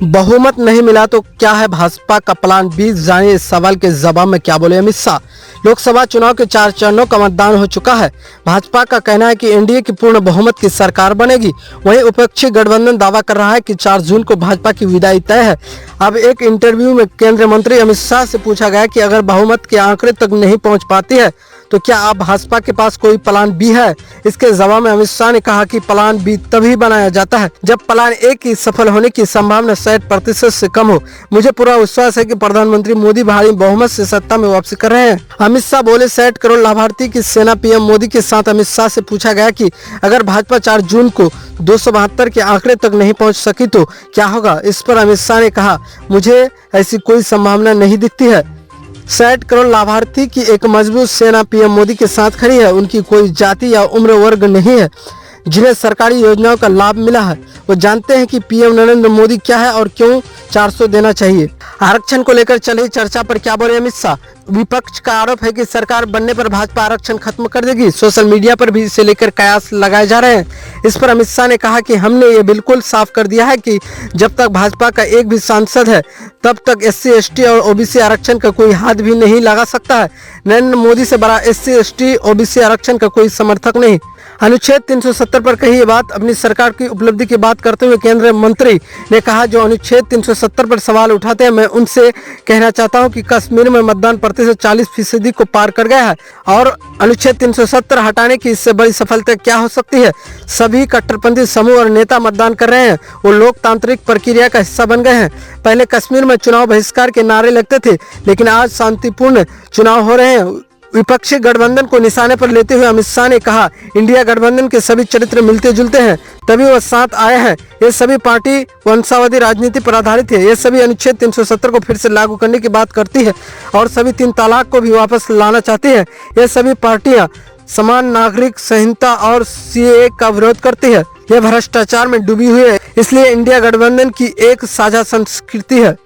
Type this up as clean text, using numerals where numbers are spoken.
बहुमत नहीं मिला तो क्या है भाजपा का प्लान बी? जानिए इस सवाल के जवाब में क्या बोले अमित शाह। लोकसभा चुनाव के 4 चरणों का मतदान हो चुका है। भाजपा का कहना है कि एनडीए की पूर्ण बहुमत की सरकार बनेगी। वहीं विपक्षी गठबंधन दावा कर रहा है कि 4 जून को भाजपा की विदाई तय है। अब एक इंटरव्यू में केंद्रीय मंत्री अमित शाह से पूछा गया कि अगर बहुमत के आंकड़े तक नहीं पहुंच पाती है तो क्या अब भाजपा के पास कोई प्लान बी है? इसके जवाब में अमित शाह ने कहा कि प्लान बी तभी बनाया जाता है जब प्लान ए की सफल होने की संभावना 60% से कम हो। मुझे पूरा विश्वास है कि प्रधानमंत्री मोदी भारी बहुमत से सत्ता में वापसी कर रहे हैं। अमित शाह बोले 60 करोड़ लाभार्थी की सेना पीएम मोदी के साथ अमित शाह से पूछा गया कि अगर भाजपा 4 जून को 272 के आंकड़े तक नहीं पहुंच सकी तो क्या होगा? इस पर अमित शाह ने कहा, मुझे ऐसी कोई संभावना नहीं दिखती है। 60 करोड़ लाभार्थी की एक मजबूत सेना पीएम मोदी के साथ खड़ी है। उनकी कोई जाति या उम्र वर्ग नहीं है जिन्हें सरकारी योजनाओं का लाभ मिला है। वो जानते हैं कि पीएम नरेंद्र मोदी क्या है और क्यों 400 देना चाहिए। आरक्षण को लेकर चली चर्चा पर क्या बोले अमित शाह? विपक्ष का आरोप है कि सरकार बनने पर भाजपा आरक्षण खत्म कर देगी। सोशल मीडिया पर भी इसे लेकर कयास लगाए जा रहे हैं। इस पर अमित शाह ने कहा कि हमने ये बिल्कुल साफ कर दिया है कि जब तक भाजपा का एक भी सांसद है तब तक SC ST और OBC आरक्षण का कोई हाथ भी नहीं लगा सकता है। नरेंद्र मोदी से बड़ा SC ST OBC आरक्षण का कोई समर्थक नहीं। अनुच्छेद 370 पर कही ये बात अपनी सरकार की उपलब्धि की बात करते हुए केंद्रीय मंत्री ने कहा, जो अनुच्छेद 370 पर सवाल उठाते हैं मैं उनसे कहना चाहता हूं कि कश्मीर में मतदान प्रतिशत 40% को पार कर गया है और अनुच्छेद 370 हटाने की इससे बड़ी सफलता क्या हो सकती है? सभी कट्टरपंथी समूह और नेता मतदान कर रहे हैं। वो लोकतांत्रिक प्रक्रिया का हिस्सा बन गए हैं। पहले कश्मीर में चुनाव बहिष्कार के नारे लगते थे, लेकिन आज शांतिपूर्ण चुनाव हो रहे हैं। विपक्षी गठबंधन को निशाने पर लेते हुए अमित शाह ने कहा, इंडिया गठबंधन के सभी चरित्र मिलते जुलते हैं, तभी वह साथ आए हैं। ये सभी पार्टी वंशावधी राजनीति पर आधारित है। ये सभी अनुच्छेद 370 को फिर से लागू करने की बात करती है और सभी 3 तलाक को भी वापस लाना चाहती है। ये सभी पार्टियां समान नागरिक संहिता और CAA का विरोध करती है। यह भ्रष्टाचार में डूबी हुई है, इसलिए इंडिया गठबंधन की एक साझा संस्कृति है।